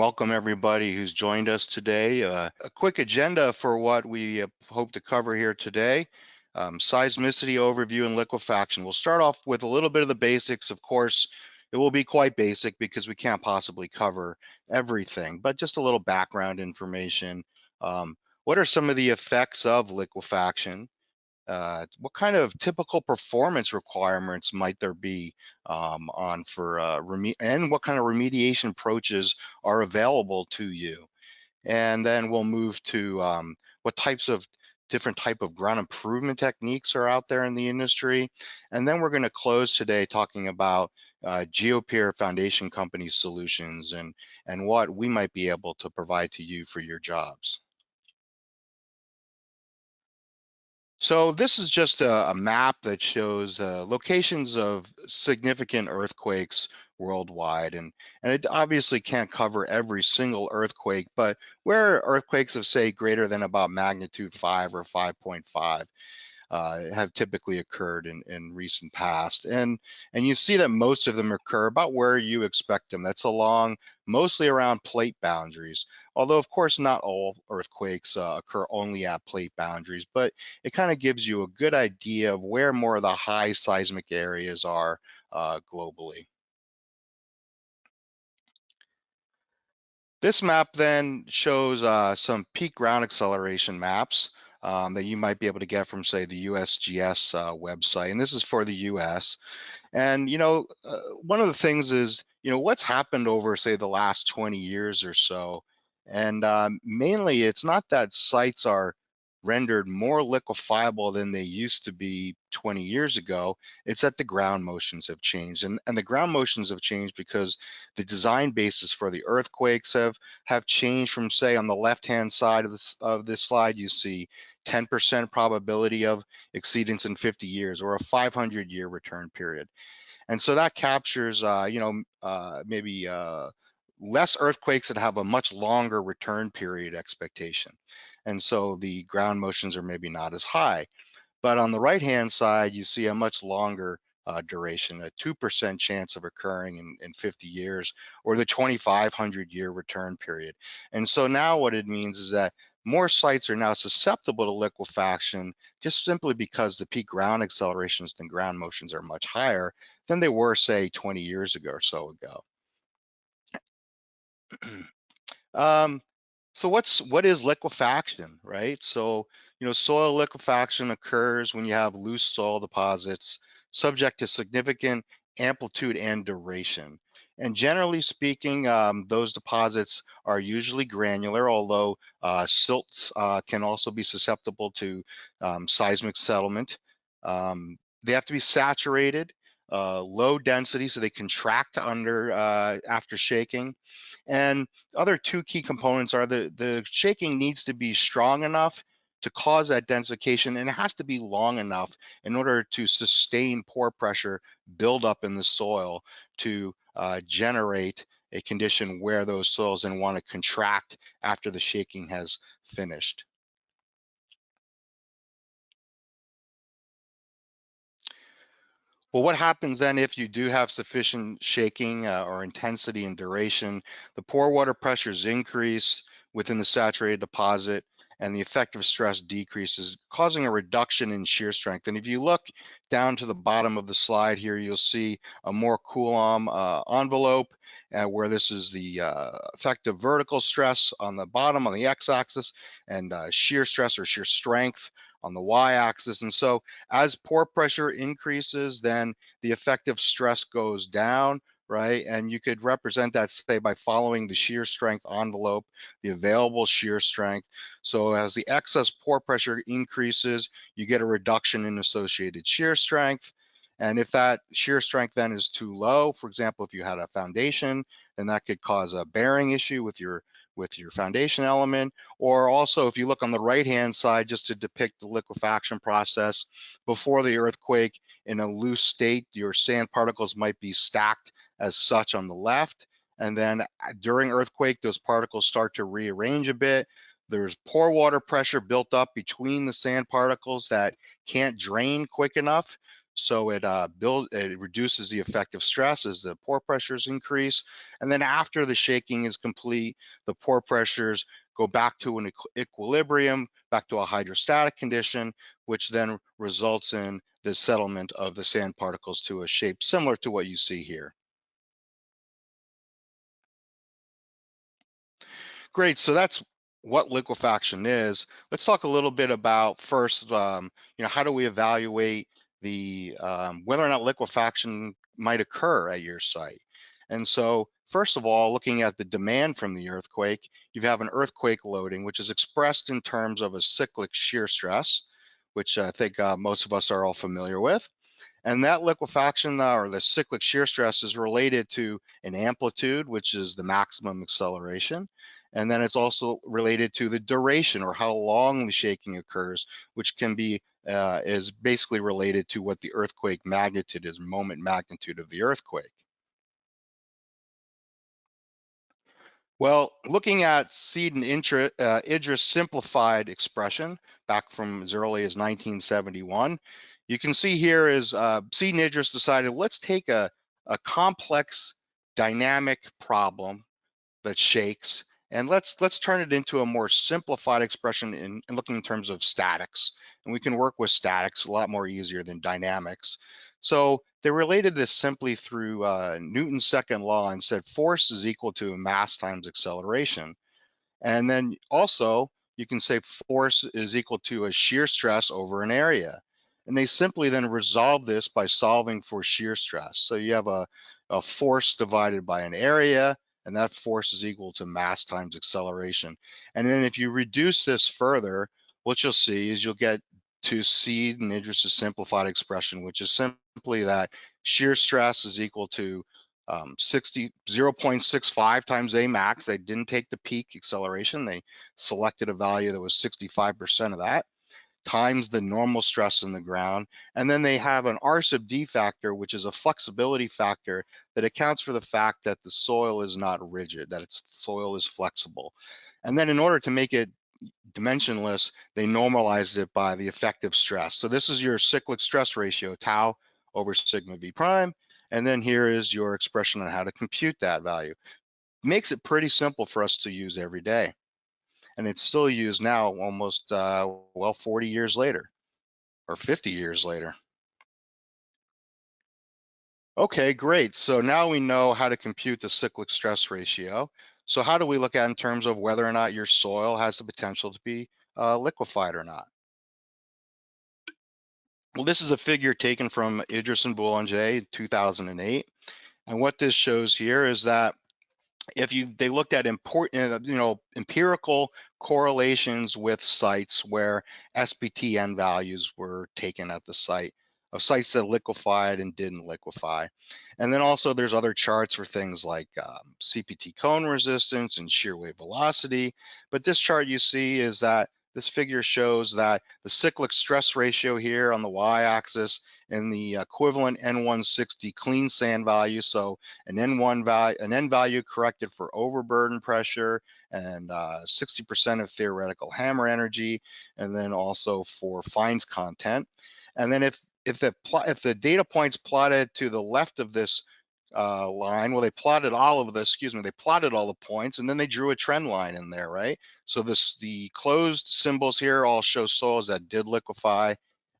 Welcome everybody who's joined us today. A quick agenda for what we hope to cover here today. Seismicity overview and liquefaction. We'll start off with a little bit of the basics. Of course, it will be quite basic because we can't possibly cover everything, but just a little background information. What are some of the effects of liquefaction? What kind of typical performance requirements might there be on for and what kind of remediation approaches are available to you? And then we'll move to what types of different type of ground improvement techniques are out there in the industry. And then we're going to close today talking about Geopier Foundation Company solutions and what we might be able to provide to you for your jobs. So this is just a map that shows locations of significant earthquakes worldwide, and it obviously can't cover every single earthquake, but where earthquakes of say greater than about magnitude 5 or 5.5 have typically occurred in recent past. And you see that most of them occur about where you expect them. That's along mostly around plate boundaries. Although of course not all earthquakes occur only at plate boundaries, but it kind of gives you a good idea of where more of the high seismic areas are globally. This map then shows some peak ground acceleration maps that you might be able to get from, say, the USGS website, and this is for the US. And one of the things is, what's happened over, say, the last 20 years or so, and mainly it's not that sites are rendered more liquefiable than they used to be 20 years ago. It's that the ground motions have changed, and the ground motions have changed because the design basis for the earthquakes have changed from, say, on the left-hand side of this slide, you see 10% probability of exceedance in 50 years or a 500-year return period. And so that captures, maybe less earthquakes that have a much longer return period expectation. And so the ground motions are maybe not as high. But on the right-hand side, you see a much longer duration, a 2% chance of occurring in 50 years, or the 2,500-year return period. And so now what it means is that more sites are now susceptible to liquefaction just simply because the peak ground accelerations and ground motions are much higher than they were, say, 20 years ago or so ago. um, so what is liquefaction, right? So, soil liquefaction occurs when you have loose soil deposits subject to significant amplitude and duration. And generally speaking, those deposits are usually granular, although silts can also be susceptible to seismic settlement. They have to be saturated, low density, so they contract under after shaking. And other two key components are the shaking needs to be strong enough to cause that densification, and it has to be long enough in order to sustain pore pressure buildup in the soil to generate a condition where those soils then want to contract after the shaking has finished. Well, what happens then if you do have sufficient shaking or intensity and duration? The pore water pressures increase within the saturated deposit and the effective stress decreases, causing a reduction in shear strength. And if you look down to the bottom of the slide here, you'll see a more Coulomb envelope where this is the effective vertical stress on the bottom on the x-axis and shear stress or shear strength on the y-axis. And so as pore pressure increases, then the effective stress goes down, right? And you could represent that, say, by following the shear strength envelope, the available shear strength. So as the excess pore pressure increases, you get a reduction in associated shear strength. And if that shear strength then is too low, for example, if you had a foundation, then that could cause a bearing issue with your foundation element. Or also, if you look on the right-hand side, just to depict the liquefaction process, before the earthquake in a loose state, your sand particles might be stacked as such on the left. And then during earthquake, those particles start to rearrange a bit. There's pore water pressure built up between the sand particles that can't drain quick enough. So it reduces the effective stress as the pore pressures increase. And then after the shaking is complete, the pore pressures go back to an equilibrium, back to a hydrostatic condition, which then results in the settlement of the sand particles to a shape similar to what you see here. Great, so that's what liquefaction is. Let's talk a little bit about first, how do we evaluate the whether or not liquefaction might occur at your site? And so, first of all, looking at the demand from the earthquake, you have an earthquake loading, which is expressed in terms of a cyclic shear stress, which I think most of us are all familiar with. And that liquefaction or the cyclic shear stress is related to an amplitude, which is the maximum acceleration. And then it's also related to the duration or how long the shaking occurs, which can be is basically related to what the earthquake magnitude is, moment magnitude of the earthquake. Well, looking at Seed and Idris simplified expression back from as early as 1971, you can see here is Seed and Idris decided, let's take a complex dynamic problem that shakes, and let's turn it into a more simplified expression in looking in terms of statics. And we can work with statics a lot more easier than dynamics. So they related this simply through Newton's second law and said force is equal to mass times acceleration. And then also you can say force is equal to a shear stress over an area. And they simply then resolve this by solving for shear stress. So you have a force divided by an area, and that force is equal to mass times acceleration. And then if you reduce this further, what you'll see is you'll get to Seed and Idris's simplified expression, which is simply that shear stress is equal to 0.65 times A max. They didn't take the peak acceleration. They selected a value that was 65% of that times the normal stress in the ground. And then they have an R sub D factor, which is a flexibility factor that accounts for the fact that the soil is not rigid, that its soil is flexible. And then in order to make it dimensionless, they normalized it by the effective stress. So this is your cyclic stress ratio, tau over sigma v prime. And then here is your expression on how to compute that value. Makes it pretty simple for us to use every day. And it's still used now almost, 40 years later or 50 years later. Okay, great. So now we know how to compute the cyclic stress ratio. So how do we look at in terms of whether or not your soil has the potential to be liquefied or not? Well, this is a figure taken from Idris and Boulanger in 2008. And what this shows here is that if they looked at empirical correlations with sites where SPTN values were taken at the site of sites that liquefied and didn't liquefy. And then also there's other charts for things like CPT cone resistance and shear wave velocity. But this chart you see is that this figure shows that the cyclic stress ratio here on the y-axis and the equivalent N160 clean sand value. So an N value corrected for overburden pressure and 60% of theoretical hammer energy, and then also for fines content. And then if the data points plotted to the left of this line, well, they plotted all of the, they plotted all the points, and then they drew a trend line in there, right? So the closed symbols here all show soils that did liquefy,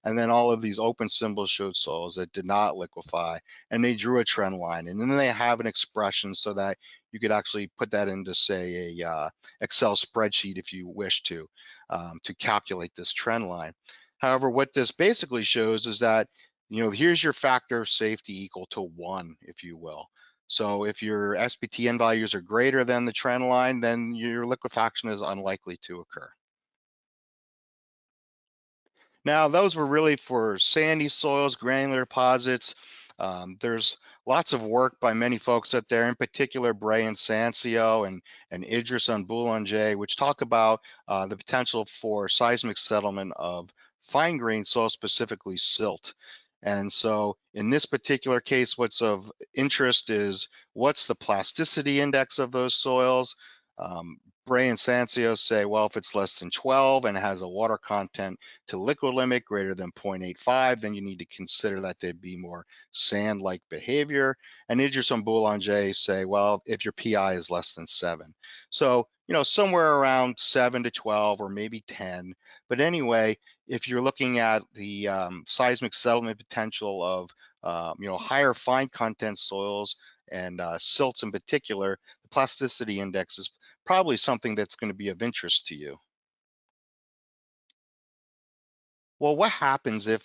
and then all of these open symbols showed soils that did not liquefy, and they drew a trend line. And then they have an expression so that you could actually put that into, say, a Excel spreadsheet if you wish to calculate this trend line. However, what this basically shows is that, here's your factor of safety equal to 1, if you will. So if your SPTN values are greater than the trend line, then your liquefaction is unlikely to occur. Now, those were really for sandy soils, granular deposits. There's lots of work by many folks out there, in particular Bray and Sancio and Idris and Boulanger, which talk about the potential for seismic settlement of fine grained soil, specifically silt. And so in this particular case, what's of interest is what's the plasticity index of those soils? Bray and Sancio say, well, if it's less than 12 and it has a water content to liquid limit greater than 0.85, then you need to consider that there'd be more sand-like behavior. And Idris and Boulanger say, well, if your PI is less than 7. So, somewhere around 7 to 12 or maybe 10. But anyway, if you're looking at the seismic settlement potential of higher fine content soils and silts in particular, the plasticity index is probably something that's going to be of interest to you. Well, what happens if,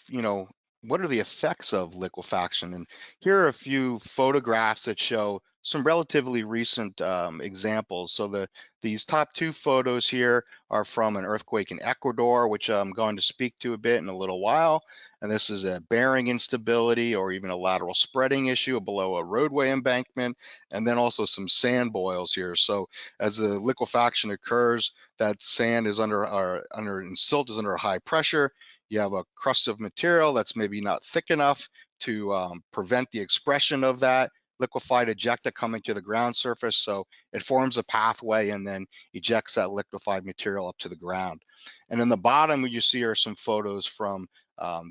what are the effects of liquefaction? And here are a few photographs that show some relatively recent examples. So these top two photos here are from an earthquake in Ecuador, which I'm going to speak to a bit in a little while. And this is a bearing instability or even a lateral spreading issue below a roadway embankment, and then also some sand boils here. So as the liquefaction occurs, that sand is and silt is under high pressure. You have a crust of material that's maybe not thick enough to prevent the expression of that liquefied ejecta coming to the ground surface. So it forms a pathway and then ejects that liquefied material up to the ground. And in the bottom, what you see are some photos from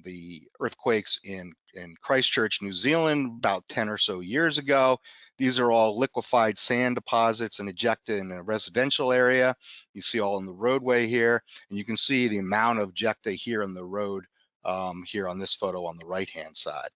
the earthquakes in Christchurch, New Zealand, about 10 or so years ago. These are all liquefied sand deposits and ejecta in a residential area. You see all in the roadway here, and you can see the amount of ejecta here in the road here on this photo on the right-hand side.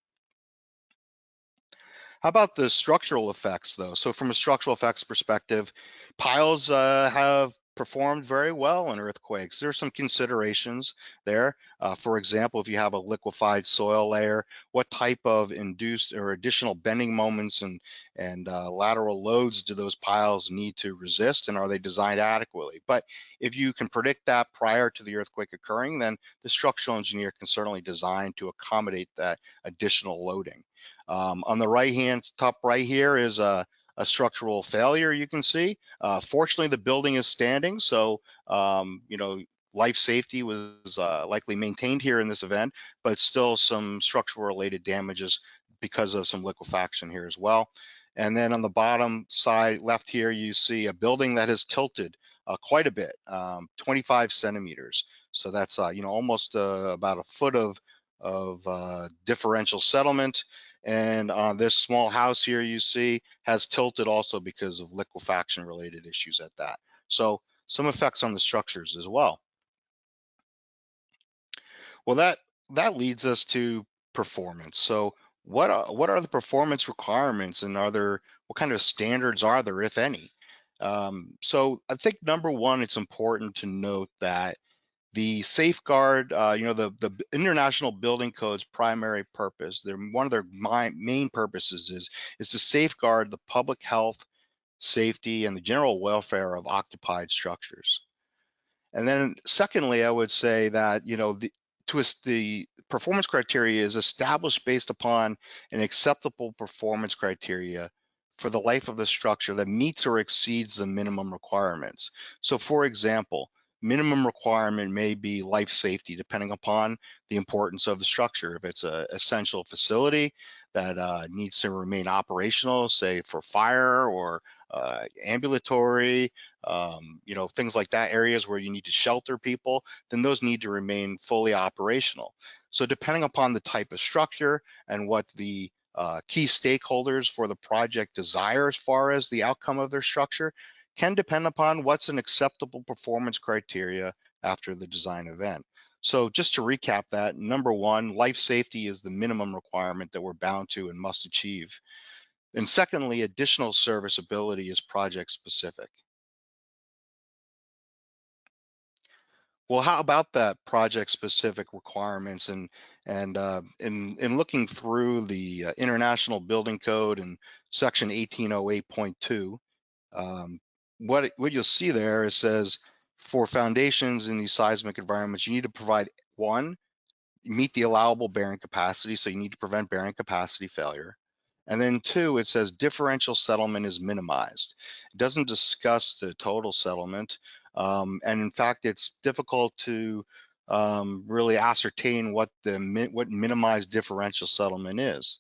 How about the structural effects, though? So from a structural effects perspective, piles have performed very well in earthquakes. There's some considerations there. For example, if you have a liquefied soil layer, what type of induced or additional bending moments and lateral loads do those piles need to resist, and are they designed adequately? But if you can predict that prior to the earthquake occurring, then the structural engineer can certainly design to accommodate that additional loading. On the top right here is a structural failure you can see. Fortunately, the building is standing, so life safety was likely maintained here in this event, but still some structural related damages because of some liquefaction here as well. And then on the bottom side left here, you see a building that has tilted quite a bit, 25 centimeters. So that's almost about a foot of differential settlement. And this small house here you see has tilted also because of liquefaction related issues at that. So some effects on the structures as well. Well, that leads us to performance. So what are the performance requirements, and what kind of standards are there, if any? So I think number one, it's important to note that the safeguard, the International Building Code's primary purpose, one of their main purposes is to safeguard the public health, safety, and the general welfare of occupied structures. And then secondly, I would say that, the performance criteria is established based upon an acceptable performance criteria for the life of the structure that meets or exceeds the minimum requirements. So for example, minimum requirement may be life safety, depending upon the importance of the structure. If it's an essential facility that needs to remain operational, say for fire or ambulatory, things like that, areas where you need to shelter people, then those need to remain fully operational. So depending upon the type of structure and what the key stakeholders for the project desire as far as the outcome of their structure can depend upon what's an acceptable performance criteria after the design event. So just to recap that, number one, life safety is the minimum requirement that we're bound to and must achieve. And secondly, additional serviceability is project specific. Well, how about that project specific requirements, and in looking through the International Building Code and section 1808.2, what you'll see there, it says for foundations in these seismic environments, you need to provide one, meet the allowable bearing capacity, so you need to prevent bearing capacity failure. And then two, it says differential settlement is minimized. It doesn't discuss the total settlement. And in fact, it's difficult to really ascertain what minimized differential settlement is.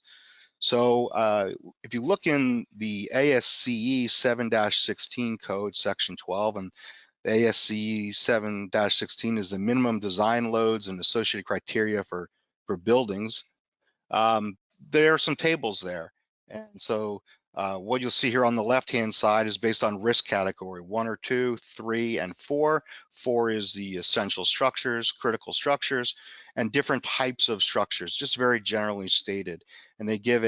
So if you look in the ASCE 7-16 code, section 12, and the ASCE 7-16 is the minimum design loads and associated criteria for buildings. There are some tables there. And so what you'll see here on the left-hand side is based on risk category 1 or 2, 3, and 4. 4 is the essential structures, critical structures, and different types of structures, just very generally stated. And they give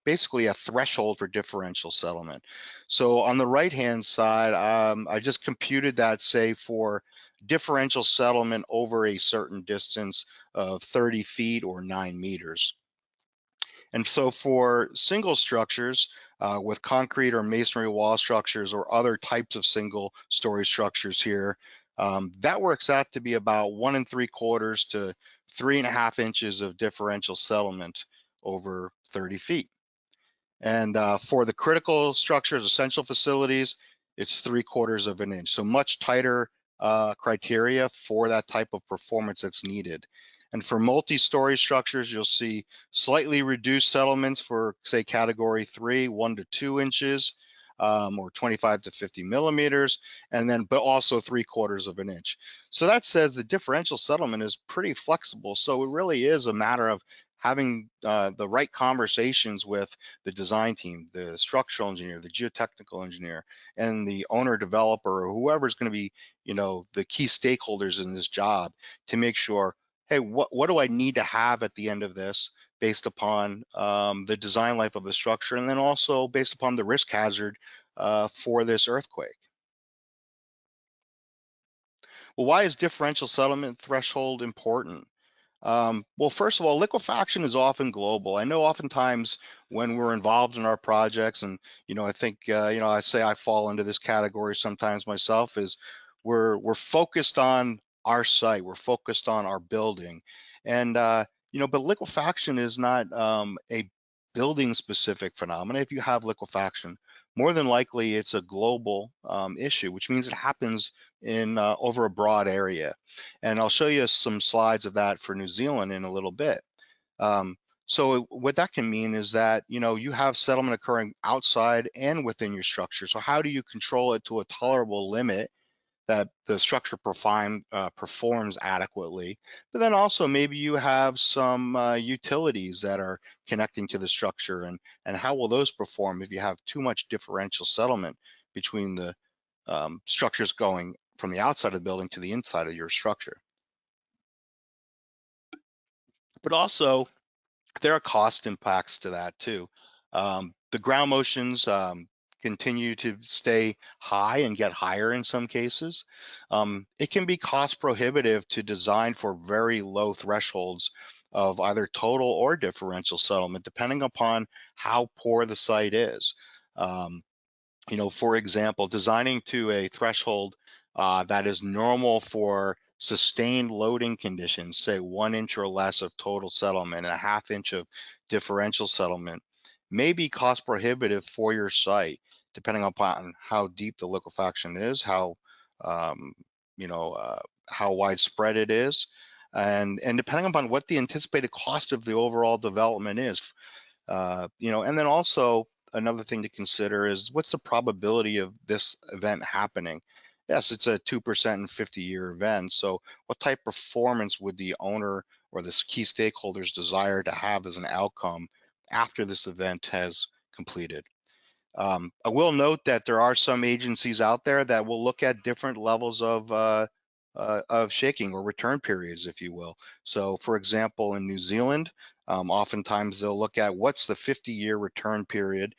basically a threshold for differential settlement. So on the right-hand side, I just computed that, say, for differential settlement over a certain distance of 30 feet or 9 meters. And so for single structures with concrete or masonry wall structures or other types of single story structures here, that works out to be about 1 3/4 to 3.5 inches of differential settlement over 30 feet. And for the critical structures, essential facilities, it's 3/4 of an inch. So much tighter criteria for that type of performance that's needed. And for multi-story structures, you'll see slightly reduced settlements for, say, category 3, 1 to 2 inches, or 25 to 50 millimeters, and then, but also 3/4 of an inch. So that says the differential settlement is pretty flexible. So it really is a matter of having the right conversations with the design team, the structural engineer, the geotechnical engineer, and the owner developer, or whoever is going to be, the key stakeholders in this job, to make sure, hey, what do I need to have at the end of this, based upon the design life of the structure, and then also based upon the risk hazard for this earthquake. Well, why is differential settlement threshold important? Well, first of all, liquefaction is often global. I know oftentimes when we're involved in our projects, and I think I say I fall into this category sometimes myself, is we're focused on our site, we're focused on our building, and but liquefaction is not a building specific phenomenon. If you have liquefaction, more than likely it's a global issue, which means it happens in over a broad area. And I'll show you some slides of that for New Zealand in a little bit. So what that can mean is that, you have settlement occurring outside and within your structure. So how do you control it to a tolerable limit that the structure performs adequately? But then also maybe you have some utilities that are connecting to the structure, and how will those perform if you have too much differential settlement between the structures going from the outside of the building to the inside of your structure? But also, there are cost impacts to that too. The ground motions continue to stay high and get higher in some cases. It can be cost prohibitive to design for very low thresholds of either total or differential settlement, depending upon how poor the site is. Um, for example, designing to a threshold that is normal for sustained loading conditions, say 1 inch or less of total settlement and a 1/2 inch of differential settlement, may be cost prohibitive for your site, depending upon how deep the liquefaction is, um, you know, uh, how widespread it is, and depending upon what the anticipated cost of the overall development is. And then also another thing to consider is, what's the probability of this event happening? Yes, it's a 2% in 50-year event. So what type of performance would the owner or the key stakeholders desire to have as an outcome after this event has completed? I will note that there are some agencies out there that will look at different levels of shaking or return periods, if you will. So, for example, in New Zealand, oftentimes they'll look at what's the 50-year return period,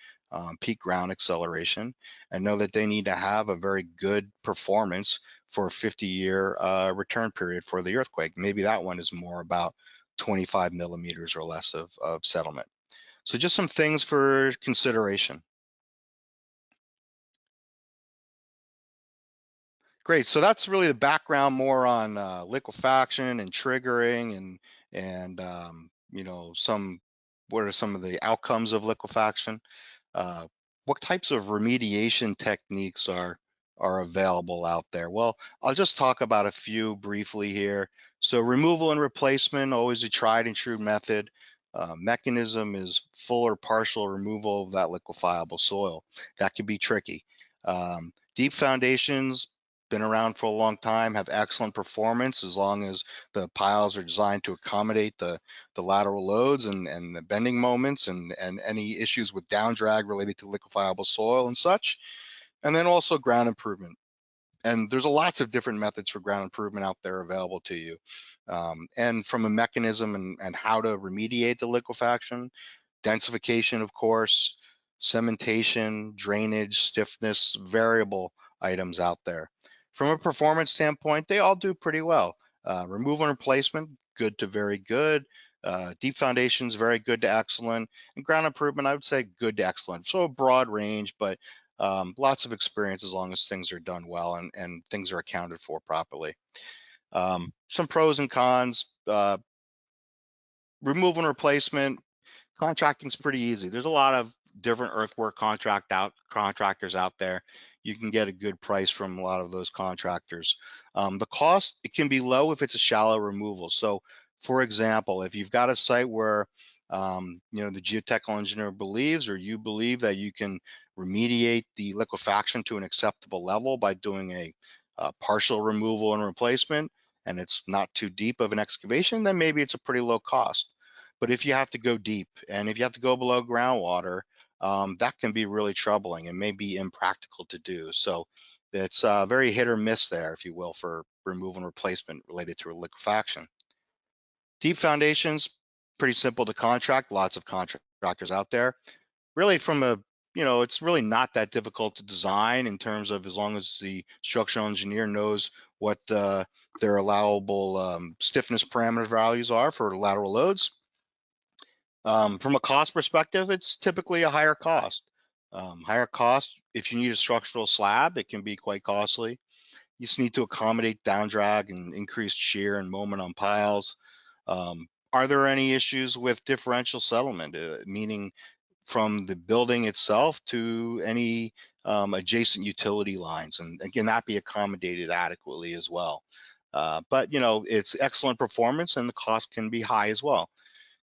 peak ground acceleration, and know that they need to have a very good performance for a 50-year return period for the earthquake. Maybe that one is more about 25 millimeters or less of settlement. So just some things for consideration. Great. So that's really the background more on liquefaction and triggering, and some, what are some of the outcomes of liquefaction? Uh, what types of remediation techniques are available out there? Well, I'll just talk about a few briefly here. So removal and replacement, always a tried and true method. mechanism is full or partial removal of that liquefiable soil. That can be tricky. Deep foundations, been around for a long time, have excellent performance as long as the piles are designed to accommodate the lateral loads and the bending moments and any issues with down drag related to liquefiable soil and such. And then also ground improvement. And there's lots of different methods for ground improvement out there available to you. And from a mechanism and how to remediate the liquefaction, densification, of course, cementation, drainage, stiffness, variable items out there. From a performance standpoint, they all do pretty well. Removal and replacement, good to very good. Deep foundations, very good to excellent. And ground improvement, I would say good to excellent. So a broad range, but lots of experience as long as things are done well and things are accounted for properly. Some pros and cons. Removal and replacement, contracting's pretty easy. There's a lot of different earthwork contractors out there. You can get a good price from a lot of those contractors. The cost, it can be low if it's a shallow removal. So for example, if you've got a site where the geotechnical engineer believes or you believe that you can remediate the liquefaction to an acceptable level by doing a partial removal and replacement, and it's not too deep of an excavation, then maybe it's a pretty low cost. But if you have to go deep and if you have to go below groundwater, that can be really troubling and may be impractical to do. So it's very hit or miss there, if you will, for removal and replacement related to liquefaction. Deep foundations, pretty simple to contract, lots of contractors out there. Really it's really not that difficult to design in terms of as long as the structural engineer knows what their allowable stiffness parameter values are for lateral loads. From a cost perspective, it's typically a higher cost. Higher cost, if you need a structural slab, it can be quite costly. You just need to accommodate down drag and increased shear and moment on piles. Are there any issues with differential settlement, meaning from the building itself to any adjacent utility lines? And can that be accommodated adequately as well? But it's excellent performance and the cost can be high as well.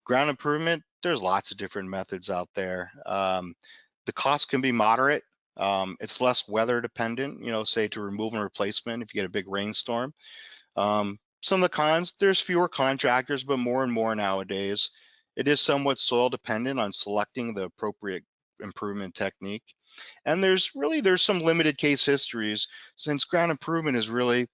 Ground improvement, there's lots of different methods out there. The cost can be moderate. It's less weather dependent, say to remove and replacement if you get a big rainstorm. Some of the cons, there's fewer contractors, but more and more nowadays. It is somewhat soil dependent on selecting the appropriate improvement technique. And there's some limited case histories since ground improvement has really,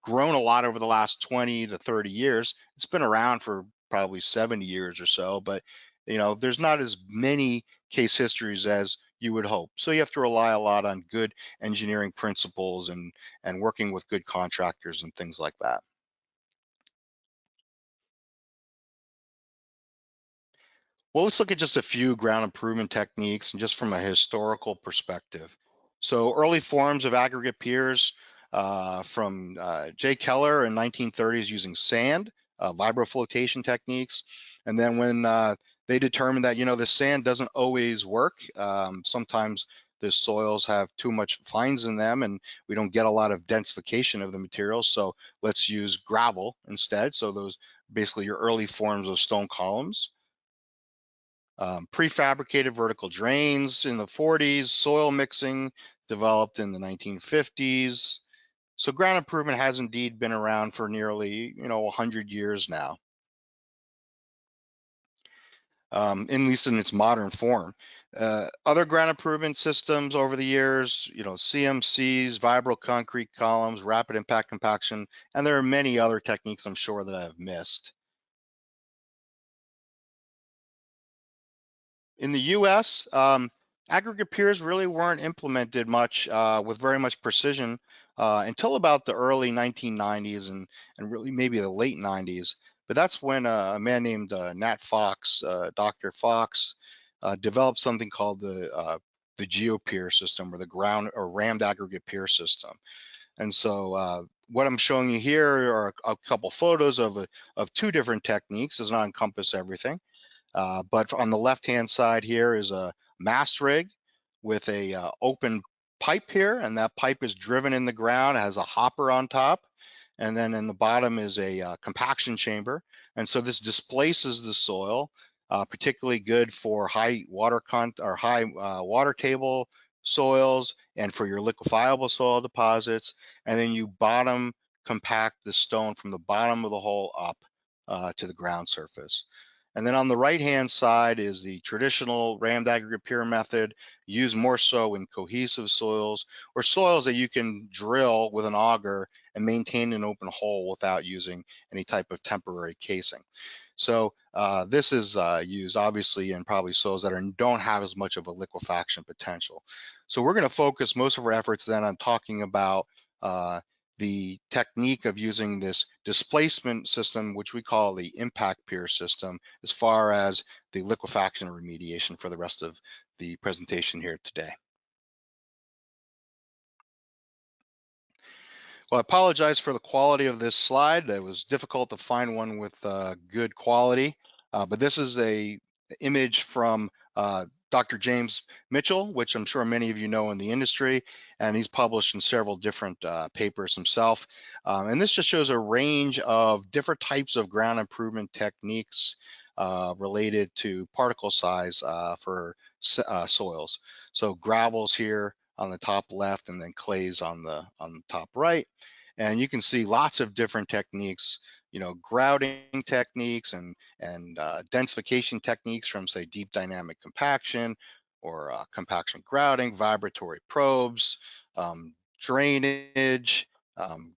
grown a lot over the last 20 to 30 years. It's been around for probably 70 years or so, but there's not as many case histories as you would hope. So you have to rely a lot on good engineering principles and working with good contractors and things like that. Well, let's look at just a few ground improvement techniques and just from a historical perspective. So early forms of aggregate piers from J. Keller in 1930s using sand, vibroflotation techniques. And then when they determined that, the sand doesn't always work. Sometimes the soils have too much fines in them and we don't get a lot of densification of the materials. So let's use gravel instead. So those basically your early forms of stone columns. Prefabricated vertical drains in the 40s, soil mixing developed in the 1950s. So ground improvement has indeed been around for nearly, 100 years now, at least in its modern form. Other ground improvement systems over the years, CMCs, vibro concrete columns, rapid impact compaction, and there are many other techniques I'm sure that I've missed. In the US, aggregate piers really weren't implemented much with very much precision until about the early 1990s and really maybe the late 90s. But that's when a man named Nat Fox, Dr. Fox, developed something called the Geopier system or the ground or rammed aggregate pier system. And so what I'm showing you here are a couple photos of two different techniques. Does not encompass everything. But on the left-hand side here is a mast rig with a open pipe here, and that pipe is driven in the ground, it has a hopper on top, and then in the bottom is a compaction chamber. And so this displaces the soil, particularly good for high water or high water table soils and for your liquefiable soil deposits. And then you bottom compact the stone from the bottom of the hole up to the ground surface. And then on the right-hand side is the traditional rammed aggregate pier method, used more so in cohesive soils or soils that you can drill with an auger and maintain an open hole without using any type of temporary casing. So this is used obviously in probably soils that don't have as much of a liquefaction potential. So we're going to focus most of our efforts then on talking about the technique of using this displacement system, which we call the impact pier system, as far as the liquefaction remediation for the rest of the presentation here today. Well, I apologize for the quality of this slide. It was difficult to find one with good quality, but this is a image from Dr. James Mitchell, which I'm sure many of you know in the industry, and he's published in several different papers himself. And this just shows a range of different types of ground improvement techniques related to particle size for soils. So gravels here on the top left, and then clays on the top right. And you can see lots of different techniques, grouting techniques and densification techniques from, say, deep dynamic compaction or compaction grouting, vibratory probes, drainage,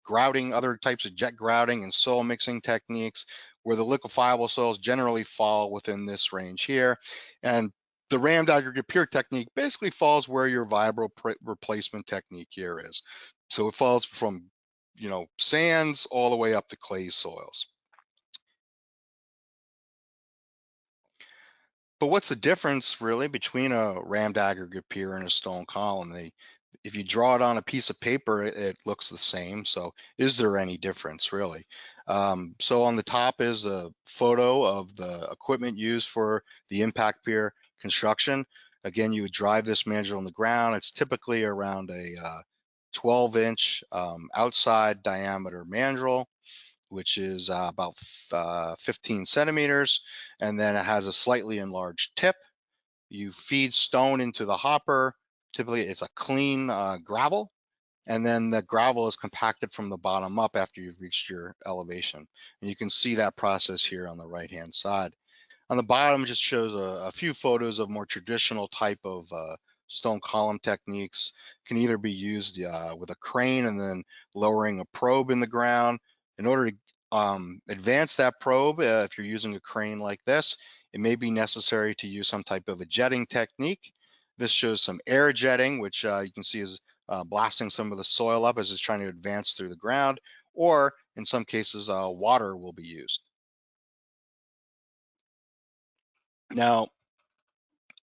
grouting, other types of jet grouting and soil mixing techniques, where the liquefiable soils generally fall within this range here. And the rammed aggregate pier technique basically falls where your vibro replacement technique here is. So it falls from, sands all the way up to clay soils. But what's the difference really between a rammed aggregate pier and a stone column? If you draw it on a piece of paper, it looks the same. So is there any difference really? So on the top is a photo of the equipment used for the impact pier construction. Again, you would drive this mandrel on the ground. It's typically around a 12-inch outside diameter mandrel, which is about 15 centimeters, and then it has a slightly enlarged tip. You feed stone into the hopper. Typically, it's a clean gravel, and then the gravel is compacted from the bottom up after you've reached your elevation. And you can see that process here on the right-hand side. On the bottom just shows a few photos of more traditional type of stone column techniques. Can either be used with a crane and then lowering a probe in the ground. In order to advance that probe, if you're using a crane like this, it may be necessary to use some type of a jetting technique. This shows some air jetting, which you can see is blasting some of the soil up as it's trying to advance through the ground, or in some cases, water will be used. Now,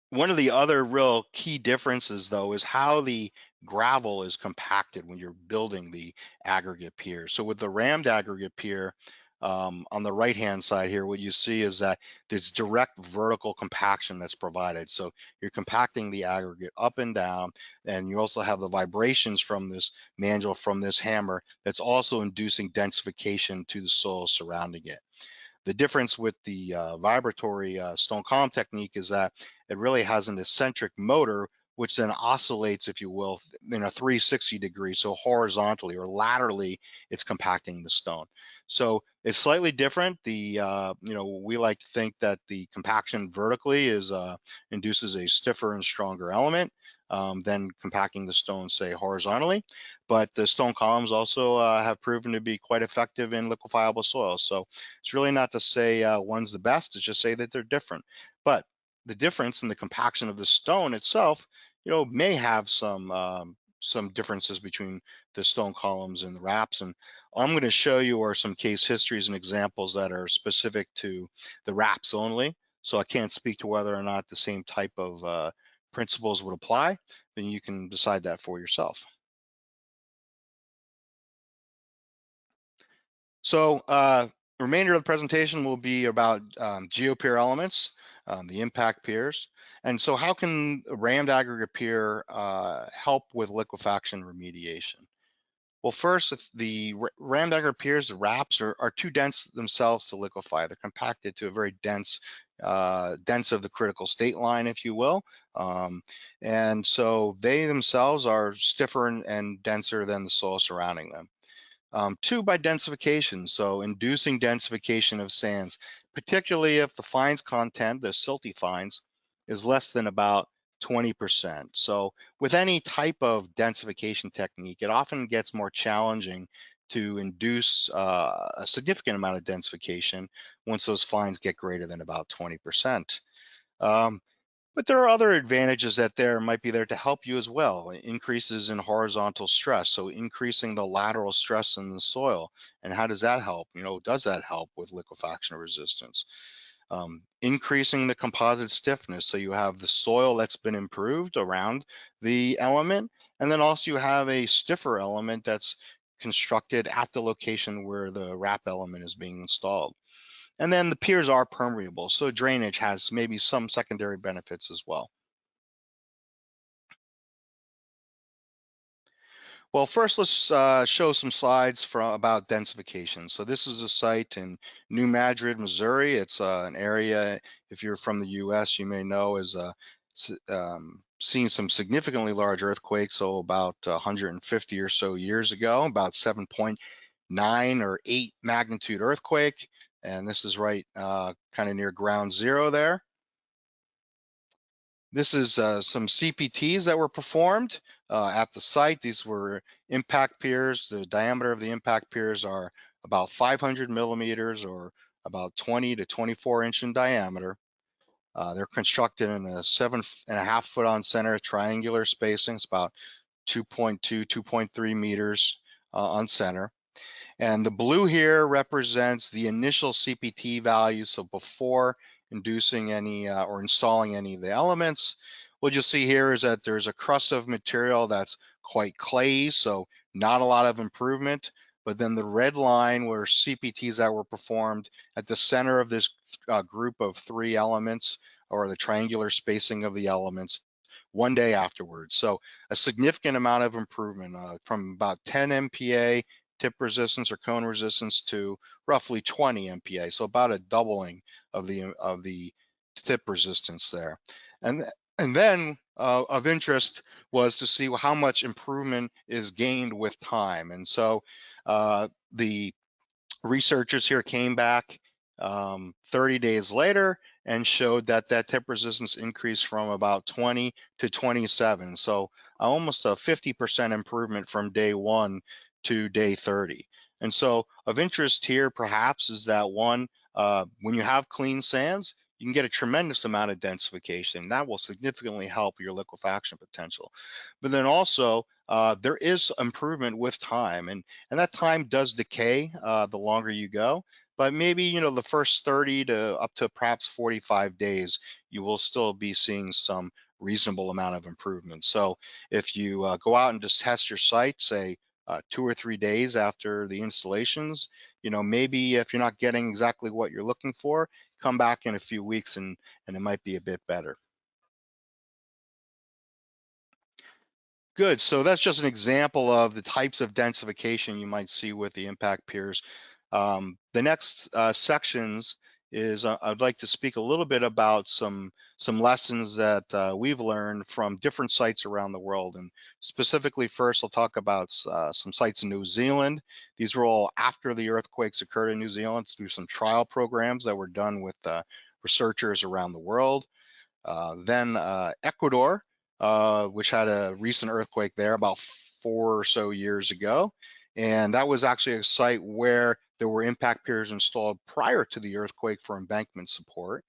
one of the other real key differences, though, is how the gravel is compacted when you're building the aggregate pier. So with the rammed aggregate pier, on the right-hand side here, what you see is that there's direct vertical compaction that's provided. So you're compacting the aggregate up and down, and you also have the vibrations from this mandrel, from this hammer, that's also inducing densification to the soil surrounding it. The difference with the vibratory stone column technique is that it really has an eccentric motor, which then oscillates, if you will, in a 360 degree, so horizontally or laterally, it's compacting the stone. So it's slightly different. We like to think that the compaction vertically induces a stiffer and stronger element than compacting the stone, say, horizontally. But the stone columns also have proven to be quite effective in liquefiable soils. So it's really not to say one's the best, it's just say that they're different. But the difference in the compaction of the stone itself, may have some differences between the stone columns and the wraps. And I'm going to show you are some case histories and examples that are specific to the wraps only. So I can't speak to whether or not the same type of principles would apply. Then you can decide that for yourself. So remainder of the presentation will be about Geopier elements, the impact piers. And so how can a rammed aggregate pier help with liquefaction remediation? Well, first, the Rammed Aggregate Piers, the wraps, are too dense themselves to liquefy. They're compacted to a very dense of the critical state line, if you will. And so they themselves are stiffer and denser than the soil surrounding them. Two, by densification, so inducing densification of sands, particularly if the fines content, the silty fines, is less than about 20%. So with any type of densification technique, it often gets more challenging to induce a significant amount of densification once those fines get greater than about 20%. But there are other advantages that there might be there to help you as well. Increases in horizontal stress, so increasing the lateral stress in the soil. And how does that help? Does that help with liquefaction resistance? Increasing the composite stiffness, so you have the soil that's been improved around the element, and then also you have a stiffer element that's constructed at the location where the wrap element is being installed. And then the piers are permeable, so drainage has maybe some secondary benefits as well. Well, first let's show some slides about densification. So this is a site in New Madrid, Missouri. It's an area, if you're from the US, you may know is seen some significantly large earthquakes, so about 150 or so years ago, about 7.9 or 8 magnitude earthquake. And this is right kind of near ground zero there. This is some CPTs that were performed at the site. These were impact piers. The diameter of the impact piers are about 500 millimeters, or about 20 to 24 inch in diameter. They're constructed in a 7.5 foot on center triangular spacing. It's about 2.2, 2.3 meters on center. And the blue here represents the initial CPT value, so before inducing any or installing any of the elements. What you'll see here is that there's a crust of material that's quite clayey, so not a lot of improvement. But then the red line were CPTs that were performed at the center of this group of 3 elements, or the triangular spacing of the elements, one day afterwards. So a significant amount of improvement from about 10 MPa tip resistance or cone resistance to roughly 20 MPa, so about a doubling of the tip resistance there. And then of interest was to see how much improvement is gained with time. And so the researchers here came back 30 days later and showed that that tip resistance increased from about 20 to 27. So almost a 50% improvement from day 1 to day 30. And so of interest here perhaps is that one, when you have clean sands, you can get a tremendous amount of densification. That will significantly help your liquefaction potential. But then also, there is improvement with time, and that time does decay the longer you go. But maybe the first 30 to up to perhaps 45 days, you will still be seeing some reasonable amount of improvement. So if you go out and just test your site, say 2 or 3 days after the installations, maybe if you're not getting exactly what you're looking for, come back in a few weeks and it might be a bit better. Good, so that's just an example of the types of densification you might see with the impact piers. The next sections is I'd like to speak a little bit about some lessons that we've learned from different sites around the world. And specifically first, I'll talk about some sites in New Zealand. These were all after the earthquakes occurred in New Zealand through some trial programs that were done with researchers around the world. Then Ecuador, which had a recent earthquake there about 4 or so years ago. And that was actually a site where there were impact piers installed prior to the earthquake for embankment support.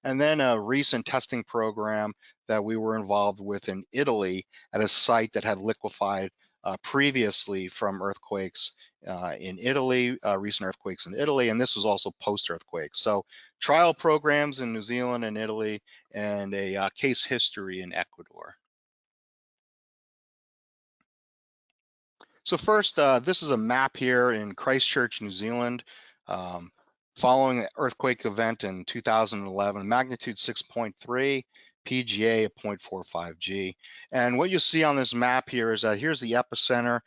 And then a recent testing program that we were involved with in Italy at a site that had liquefied previously from earthquakes in Italy, recent earthquakes in Italy, and this was also post-earthquake. So trial programs in New Zealand and Italy, and a case history in Ecuador. So first, this is a map here in Christchurch, New Zealand, following an earthquake event in 2011, magnitude 6.3. PGA of 0.45 G. And what you see on this map here is that here's the epicenter.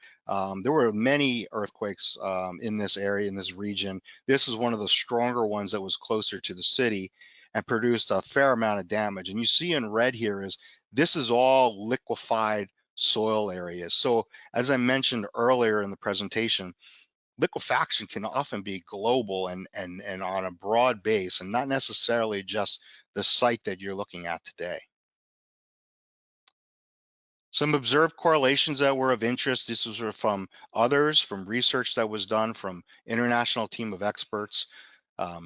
There were many earthquakes in this area, in this region. This is one of the stronger ones that was closer to the city and produced a fair amount of damage. And you see in red here is this is all liquefied soil areas. So as I mentioned earlier in the presentation, liquefaction can often be global and on a broad base and not necessarily just the site that you're looking at today. Some observed correlations that were of interest. This was from others, from research that was done from international team of experts,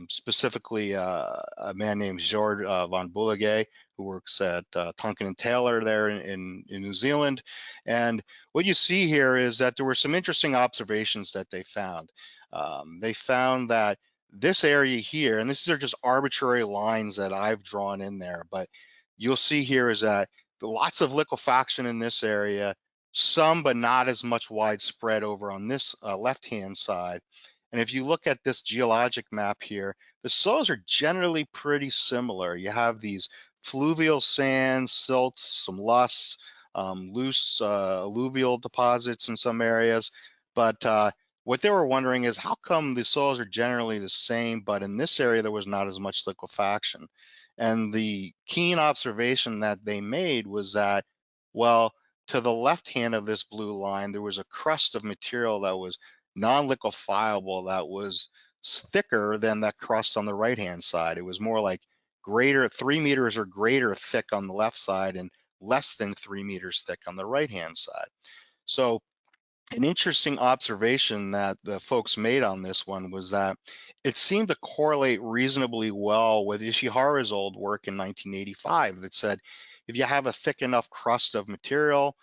specifically a man named Jord van Boulegay, who works at Tonkin and Taylor there in New Zealand. And what you see here is that there were some interesting observations that they found. They found that this area here, and these are just arbitrary lines that I've drawn in there, but you'll see here is that lots of liquefaction in this area, some but not as much widespread over on this left-hand side. And if you look at this geologic map here, the soils are generally pretty similar. You have these fluvial sands, silts, some lusts, loose alluvial deposits in some areas. But what they were wondering is how come the soils are generally the same, but in this area there was not as much liquefaction? And the keen observation that they made was that, well, to the left hand of this blue line, there was a crust of material that was non-liquefiable that was thicker than that crust on the right-hand side. It was more like greater, 3 meters or greater thick on the left side and less than 3 meters thick on the right-hand side. So an interesting observation that the folks made on this one was that it seemed to correlate reasonably well with Ishihara's old work in 1985 that said if you have a thick enough crust of material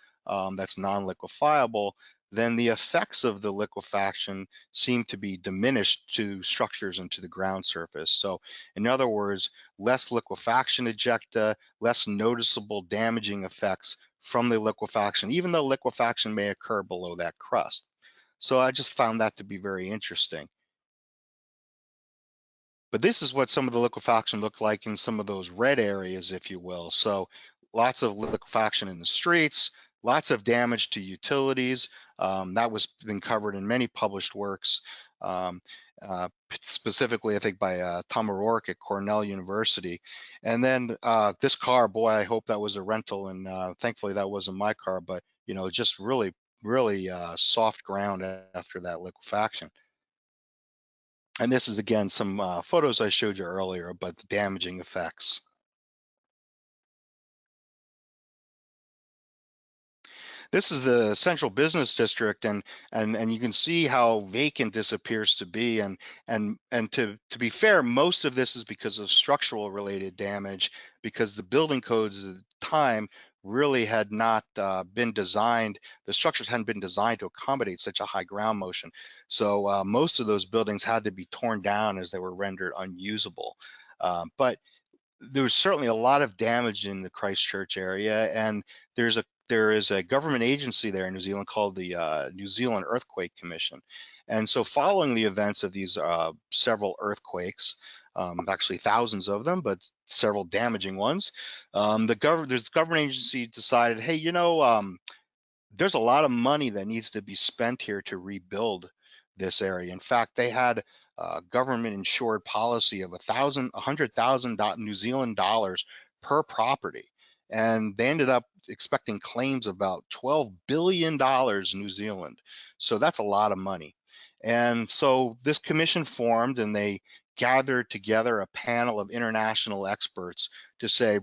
that's non-liquefiable, then the effects of the liquefaction seem to be diminished to structures and to the ground surface. So in other words, less liquefaction ejecta, less noticeable damaging effects from the liquefaction, even though liquefaction may occur below that crust. So I just found that to be very interesting. But this is what some of the liquefaction looked like in some of those red areas, if you will. So lots of liquefaction in the streets, lots of damage to utilities. That was been covered in many published works, specifically, I think, by Tom O'Rourke at Cornell University. And then this car, boy, I hope that was a rental, and thankfully that wasn't my car, but just really, really soft ground after that liquefaction. And this is again some photos I showed you earlier about the damaging effects. This is the central business district, and you can see how vacant this appears to be. And to be fair, most of this is because of structural related damage, because the building codes at the time really had not been designed. The structures hadn't been designed to accommodate such a high ground motion. So most of those buildings had to be torn down as they were rendered unusable. But there was certainly a lot of damage in the Christchurch area, and there is a government agency there in New Zealand called the New Zealand Earthquake Commission. And so following the events of these several earthquakes, actually thousands of them, but several damaging ones, this government agency decided, hey, there's a lot of money that needs to be spent here to rebuild this area. In fact, they had a government insured policy of $100,000 New Zealand dollars per property. And they ended up expecting claims about $12 billion New Zealand. So that's a lot of money. And so this commission formed and they gathered together a panel of international experts to say,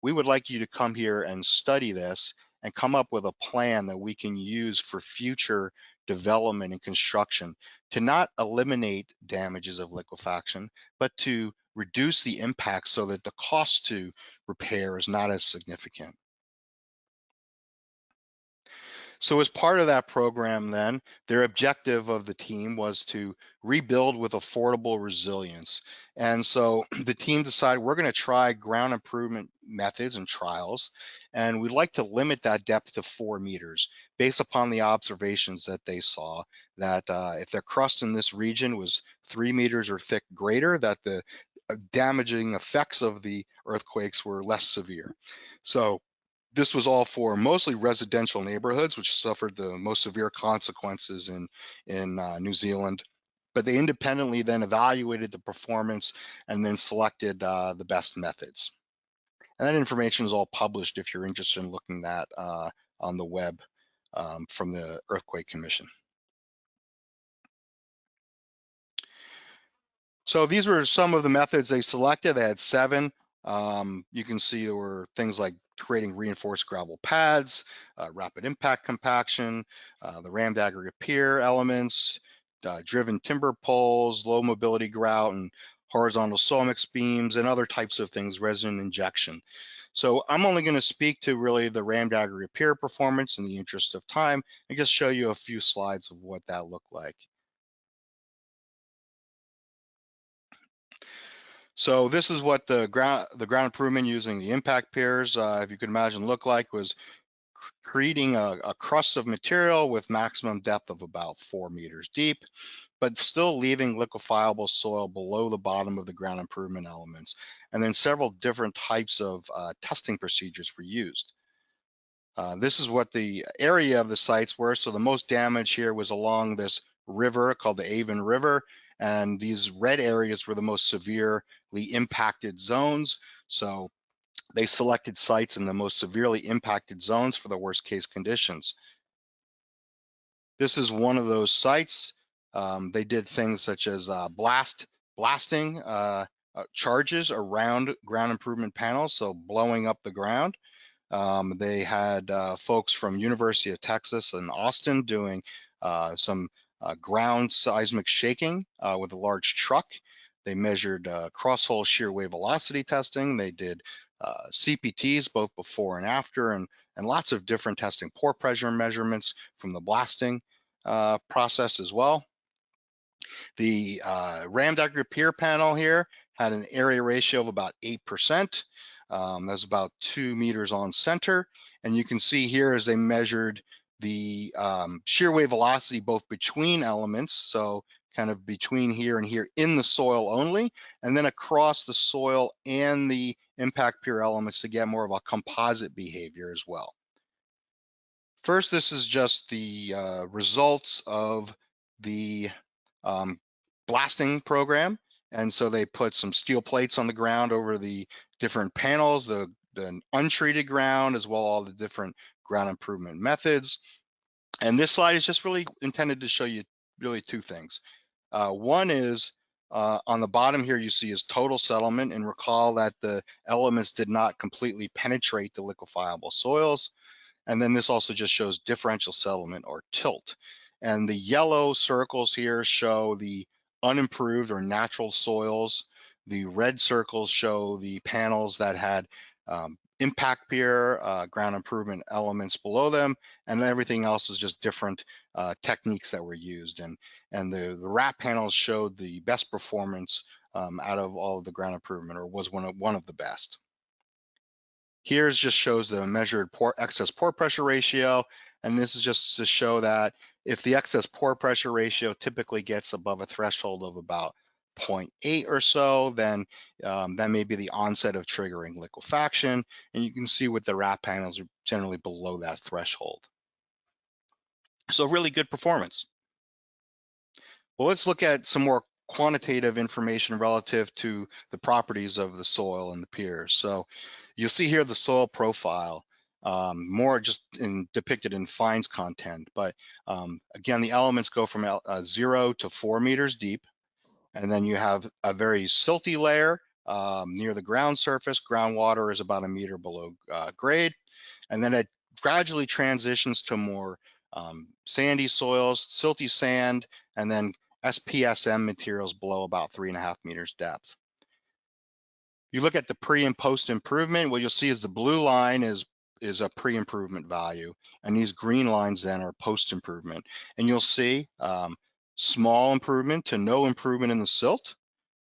we would like you to come here and study this and come up with a plan that we can use for future development and construction to not eliminate damages of liquefaction, but to reduce the impact so that the cost to repair is not as significant. So as part of that program then, their objective of the team was to rebuild with affordable resilience. And so the team decided we're gonna try ground improvement methods and trials, and we'd like to limit that depth to 4 meters based upon the observations that they saw that if the crust in this region was 3 meters or thick greater, that the damaging effects of the earthquakes were less severe. So this was all for mostly residential neighborhoods, which suffered the most severe consequences in New Zealand. But they independently then evaluated the performance and then selected the best methods. And that information is all published if you're interested in looking at that on the web from the Earthquake Commission. So these were some of the methods they selected. They had 7. You can see there were things like creating reinforced gravel pads, rapid impact compaction, the Rammed Aggregate Pier elements, driven timber poles, low mobility grout, and horizontal soil mix beams, and other types of things, resin injection. So I'm only going to speak to really the Rammed Aggregate Pier performance in the interest of time and just show you a few slides of what that looked like. So this is what the ground improvement using the impact piers, if you could imagine, looked like, was creating a crust of material with maximum depth of about 4 meters deep, but still leaving liquefiable soil below the bottom of the ground improvement elements. And then several different types of testing procedures were used. This is what the area of the sites were. So the most damage here was along this river called the Avon River, and these red areas were the most severely impacted zones. So they selected sites in the most severely impacted zones for the worst case conditions. This is one of those sites. They did things such as blasting charges around ground improvement panels, so blowing up the ground. They had folks from University of Texas in Austin doing some ground seismic shaking with a large truck. They measured cross-hole shear wave velocity testing. They did CPTs both before and after, and lots of different testing, pore pressure measurements from the blasting process as well. The Rammed Aggregate Pier panel here had an area ratio of about 8%. That's about 2 meters on center. And you can see here as they measured the shear wave velocity both between elements, so kind of between here and here in the soil only, and then across the soil and the impact pier elements to get more of a composite behavior as well. First, this is just the results of the um, blasting program. And so they put some steel plates on the ground over the different panels, the untreated ground, as well as all the different ground improvement methods. And this slide is just really intended to show you really 2 things. One is on the bottom here you see is total settlement, and recall that the elements did not completely penetrate the liquefiable soils. And then this also just shows differential settlement or tilt. And the yellow circles here show the unimproved or natural soils. The red circles show the panels that had impact pier, ground improvement elements below them, and everything else is just different techniques that were used. And the wrap panels showed the best performance out of all of the ground improvement, or was one of the best. Here's just shows the measured excess pore pressure ratio, and this is just to show that if the excess pore pressure ratio typically gets above a threshold of about 0.8 or so, then that may be the onset of triggering liquefaction, and you can see with the wrap panels are generally below that threshold. So really good performance. Well, let's look at some more quantitative information relative to the properties of the soil and the piers. So you'll see here the soil profile, more just depicted in fines content. But again, the elements go from 0 to 4 meters deep. And then you have a very silty layer near the ground surface. Groundwater is about 1 meter below grade. And then it gradually transitions to more sandy soils, silty sand, and then SPSM materials below about 3.5 meters depth. You look at the pre and post improvement, what you'll see is the blue line is a pre-improvement value, and these green lines then are post-improvement. And you'll see small improvement to no improvement in the silt,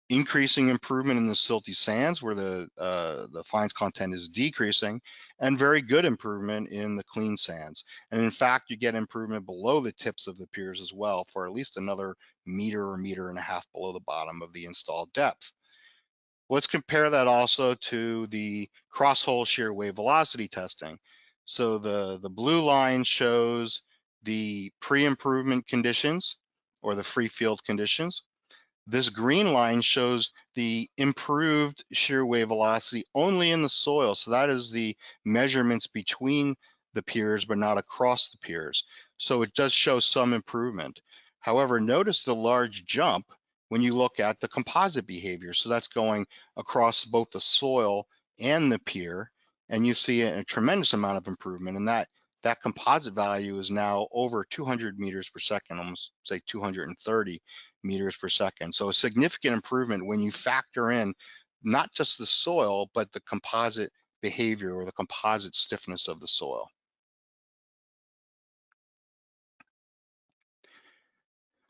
increasing improvement in the silty sands where the fines content is decreasing, and very good improvement in the clean sands. And in fact, you get improvement below the tips of the piers as well for at least another meter or meter and a half below the bottom of the installed depth. Let's compare that also to the cross-hole shear wave velocity testing. So the blue line shows the pre-improvement conditions or the free field conditions. This green line shows the improved shear wave velocity only in the soil. So that is the measurements between the piers, but not across the piers. So it does show some improvement. However, notice the large jump when you look at the composite behavior. So that's going across both the soil and the pier, and you see a tremendous amount of improvement. And that composite value is now over 200 meters per second, almost say 230 meters per second. So a significant improvement when you factor in not just the soil, but the composite behavior or the composite stiffness of the soil.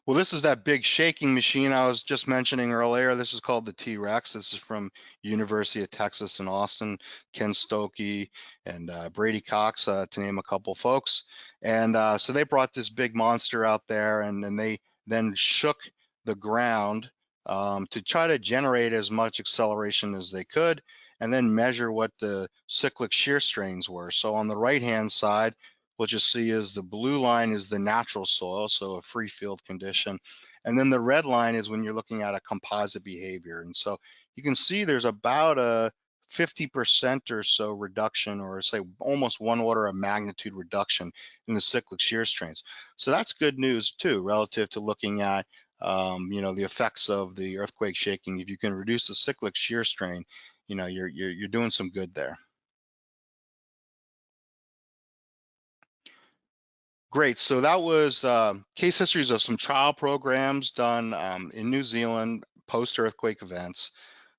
Well, this is that big shaking machine I was just mentioning earlier. This is called the T-Rex. This is from University of Texas in Austin, Ken Stokey and Brady Cox, to name a couple folks. And so they brought this big monster out there, and then they then shook the ground to try to generate as much acceleration as they could, and then measure what the cyclic shear strains were. So on the right-hand side, what you'll see is the blue line is the natural soil, so a free field condition. And then the red line is when you're looking at a composite behavior. And so you can see there's about a 50% or so reduction, or say almost 1 order of magnitude reduction in the cyclic shear strains. So that's good news too, relative to looking at the effects of the earthquake shaking. If you can reduce the cyclic shear strain, you're doing some good there. Great. So that was case histories of some trial programs done in New Zealand post-earthquake events.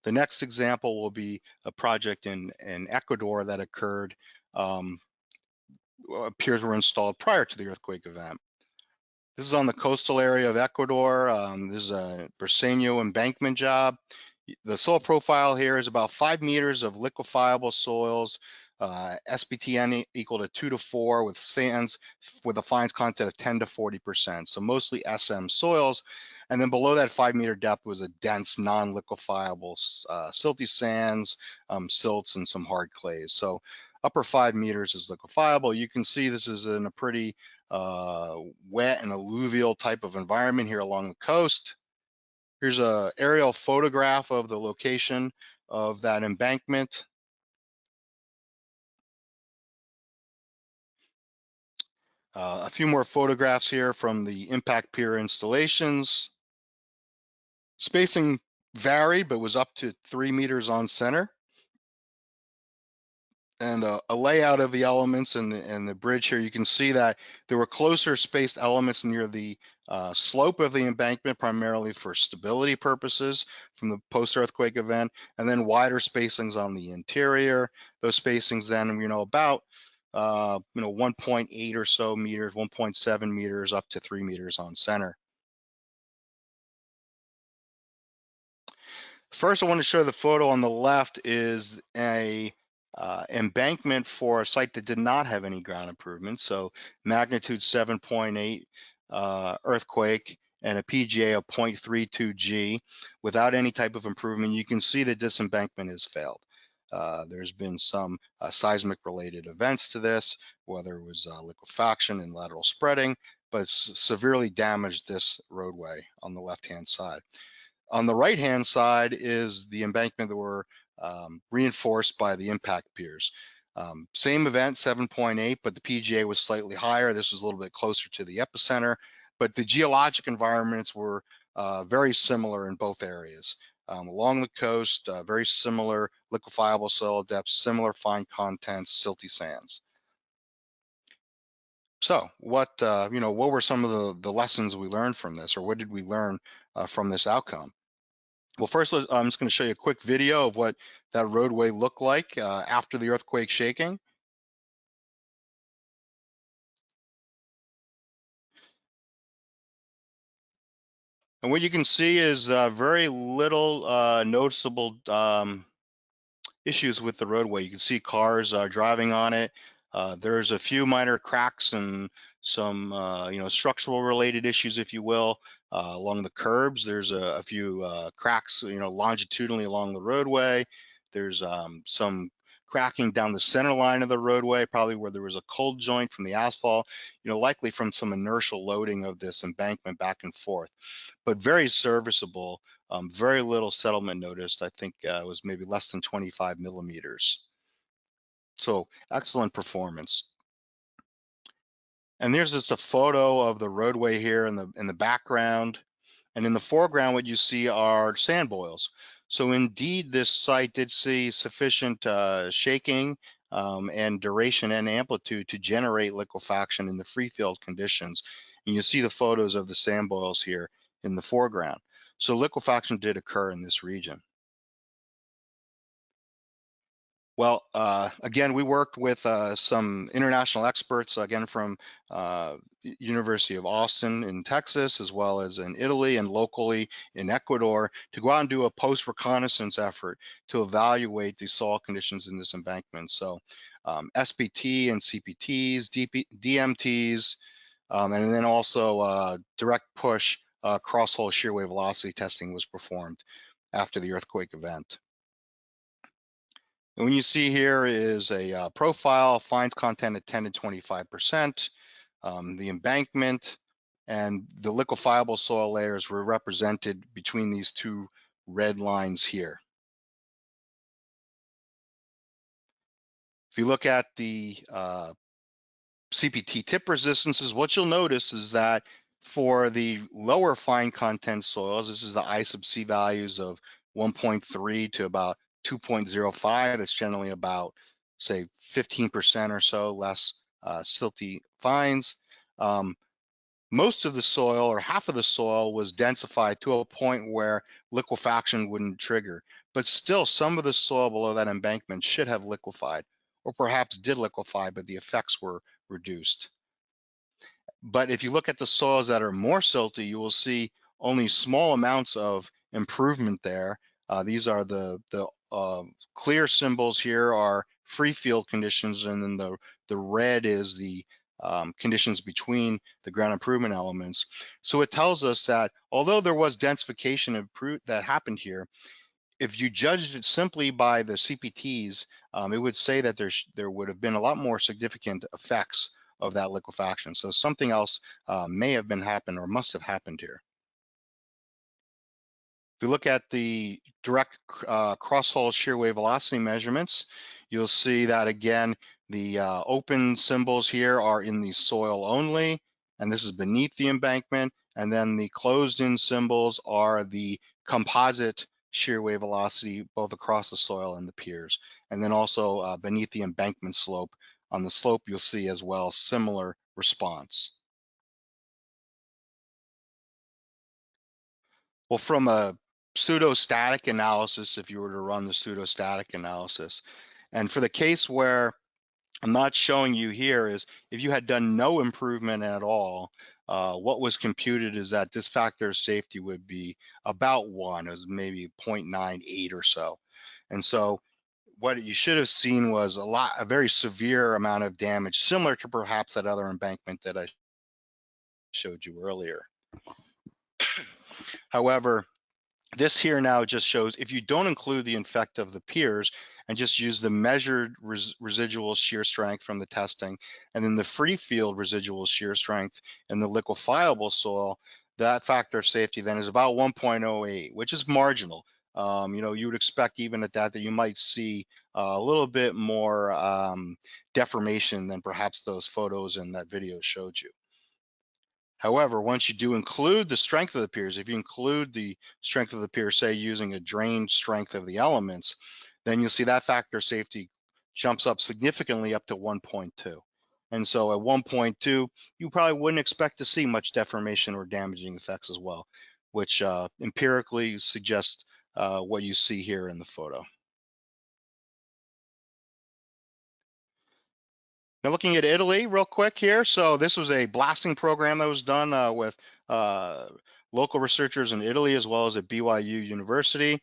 The next example will be a project in Ecuador that occurred. Piers were installed prior to the earthquake event. This is on the coastal area of Ecuador. This is a Briseño embankment job. The soil profile here is about 5 meters of liquefiable soils, SPTN equal to 2 to 4, with sands with a fines content of 10 to 40%. So mostly SM soils. And then below that 5 meter depth was a dense non-liquefiable silty sands, silts, and some hard clays. So upper 5 meters is liquefiable. You can see this is in a pretty wet and alluvial type of environment here along the coast. Here's an aerial photograph of the location of that embankment. A few more photographs here from the impact pier installations. Spacing varied, but was up to 3 meters on center. And a layout of the elements and the bridge here, you can see that there were closer spaced elements near the slope of the embankment, primarily for stability purposes from the post-earthquake event, and then wider spacings on the interior. Those spacings then, about 1.8 or so meters, 1.7 meters up to 3 meters on center. First, I want to show the photo on the left is a embankment for a site that did not have any ground improvement. So magnitude 7.8 earthquake and a PGA of 0.32 G without any type of improvement. You can see that this embankment has failed. There's been some seismic related events to this, whether it was liquefaction and lateral spreading, but severely damaged this roadway on the left-hand side. On the right-hand side is the embankment that were reinforced by the impact piers. Same event, 7.8, but the PGA was slightly higher. This was a little bit closer to the epicenter, but the geologic environments were very similar in both areas. Along the coast, very similar liquefiable soil depths, similar fine contents, silty sands. So what were some of the lessons we learned from this, or what did we learn from this outcome? Well, first, I'm just going to show you a quick video of what that roadway looked like after the earthquake shaking. And what you can see is very little noticeable issues with the roadway. You can see cars driving on it. There's a few minor cracks and some structural related issues, if you will, along the curbs. There's a few cracks, longitudinally along the roadway. There's some cracking down the center line of the roadway, probably where there was a cold joint from the asphalt, likely from some inertial loading of this embankment back and forth, but very serviceable. Very little settlement noticed. I think it was maybe less than 25 millimeters. So excellent performance. And there's just a photo of the roadway here in the background. And in the foreground, what you see are sand boils. So indeed, this site did see sufficient shaking and duration and amplitude to generate liquefaction in the free field conditions. And you see the photos of the sand boils here in the foreground. So liquefaction did occur in this region. Well, again, we worked with some international experts, again, from University of Austin in Texas, as well as in Italy and locally in Ecuador, to go out and do a post-reconnaissance effort to evaluate the soil conditions in this embankment. So SPT and CPTs, DMTs, and then also direct push cross-hole shear wave velocity testing was performed after the earthquake event. And when you see here is a profile, fines content at 10 to 25%, the embankment, and the liquefiable soil layers were represented between these two red lines here. If you look at the CPT tip resistances, what you'll notice is that for the lower fine content soils, this is the I sub C values of 1.3 to about 2.05. That's generally about, say, 15% or so less silty fines. Most of the soil, or half of the soil, was densified to a point where liquefaction wouldn't trigger. But still, some of the soil below that embankment should have liquefied, or perhaps did liquefy, but the effects were reduced. But if you look at the soils that are more silty, you will see only small amounts of improvement there. These are the clear symbols here are free field conditions, and then the red is the conditions between the ground improvement elements. So it tells us that although there was densification that happened here, if you judged it simply by the CPTs, it would say that there would have been a lot more significant effects of that liquefaction. So something else may have been happened or must have happened here. If you look at the direct cross-hole shear wave velocity measurements, you'll see that again, the open symbols here are in the soil only, and this is beneath the embankment, and then the closed-in symbols are the composite shear wave velocity both across the soil and the piers. And then also beneath the embankment slope, on the slope you'll see as well similar response. Well, from a pseudostatic analysis, if you were to run the pseudostatic analysis, and for the case where I'm not showing you here is if you had done no improvement at all, what was computed is that this factor of safety would be about 1, it was maybe 0.98 or so. And so what you should have seen was a very severe amount of damage, similar to perhaps that other embankment that I showed you earlier. However, this here now just shows if you don't include the effect of the piers and just use the measured residual shear strength from the testing and then the free field residual shear strength in the liquefiable soil, that factor of safety then is about 1.08, which is marginal. You would expect even at that you might see a little bit more deformation than perhaps those photos and that video showed you. However, once you do include the strength of the piers, if you include the strength of the pier, say using a drained strength of the elements, then you'll see that factor of safety jumps up significantly up to 1.2. And so at 1.2, you probably wouldn't expect to see much deformation or damaging effects as well, which empirically suggests what you see here in the photo. Now looking at Italy real quick here. So this was a blasting program that was done with local researchers in Italy as well as at BYU University.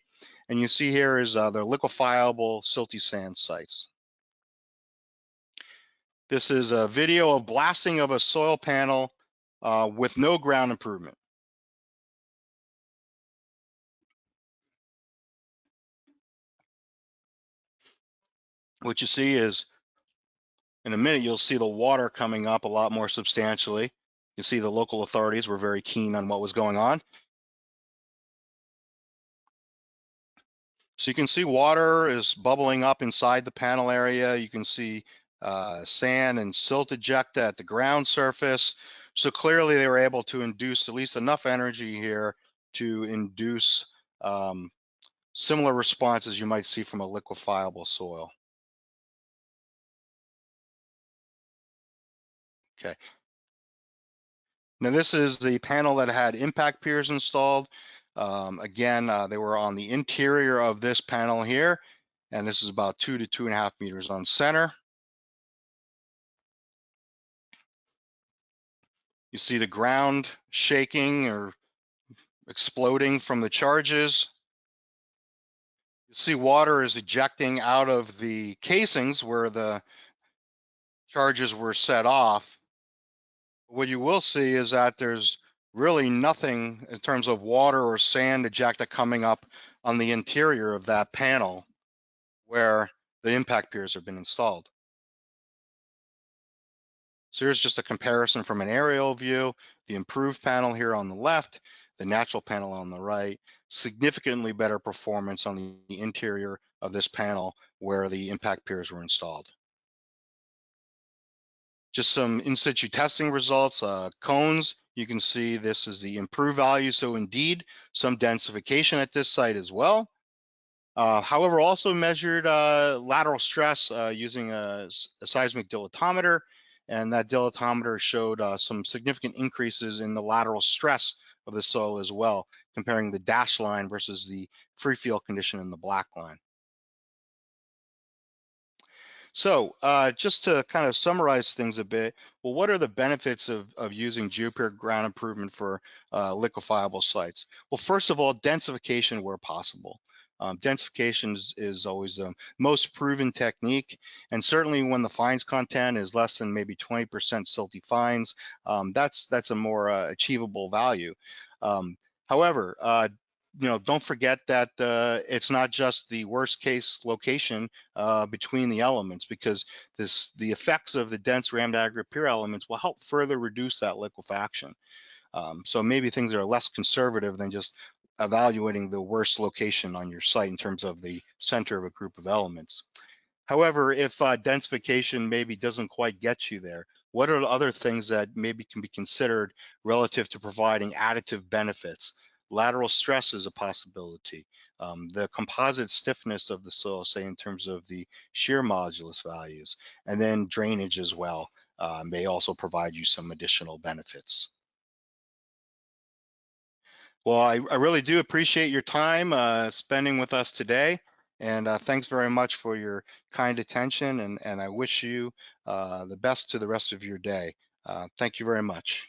And you see here is their liquefiable silty sand sites. This is a video of blasting of a soil panel with no ground improvement. What you see is, in a minute, you'll see the water coming up a lot more substantially. You see the local authorities were very keen on what was going on. So you can see water is bubbling up inside the panel area. You can see sand and silt ejecta at the ground surface. So clearly they were able to induce at least enough energy here to induce similar responses you might see from a liquefiable soil. Okay. Now this is the panel that had impact piers installed. Again, they were on the interior of this panel here, and this is about 2 to 2.5 meters on center. You see the ground shaking or exploding from the charges. You see water is ejecting out of the casings where the charges were set off. What you will see is that there's really nothing in terms of water or sand ejecta coming up on the interior of that panel where the impact piers have been installed. So here's just a comparison from an aerial view, the improved panel here on the left, the natural panel on the right, significantly better performance on the interior of this panel where the impact piers were installed. Just some in situ testing results, cones, you can see this is the improved value. So indeed, some densification at this site as well. However, also measured lateral stress using a seismic dilatometer, and that dilatometer showed some significant increases in the lateral stress of the soil as well, comparing the dashed line versus the free field condition in the black line. So just to kind of summarize things a bit, well, what are the benefits of using Geopier ground improvement for liquefiable sites? Well, first of all, densification where possible. Densification is always the most proven technique, and certainly when the fines content is less than maybe 20% silty fines, that's a more achievable value. However, don't forget that it's not just the worst case location between the elements, because the effects of the dense Rammed Aggregate Pier elements will help further reduce that liquefaction. So maybe things are less conservative than just evaluating the worst location on your site in terms of the center of a group of elements. However, if densification maybe doesn't quite get you there, what are the other things that maybe can be considered relative to providing additive benefits? Lateral stress is a possibility. The composite stiffness of the soil, say in terms of the shear modulus values, and then drainage as well, may also provide you some additional benefits. Well, I really do appreciate your time spending with us today. And thanks very much for your kind attention. And I wish you the best to the rest of your day. Thank you very much.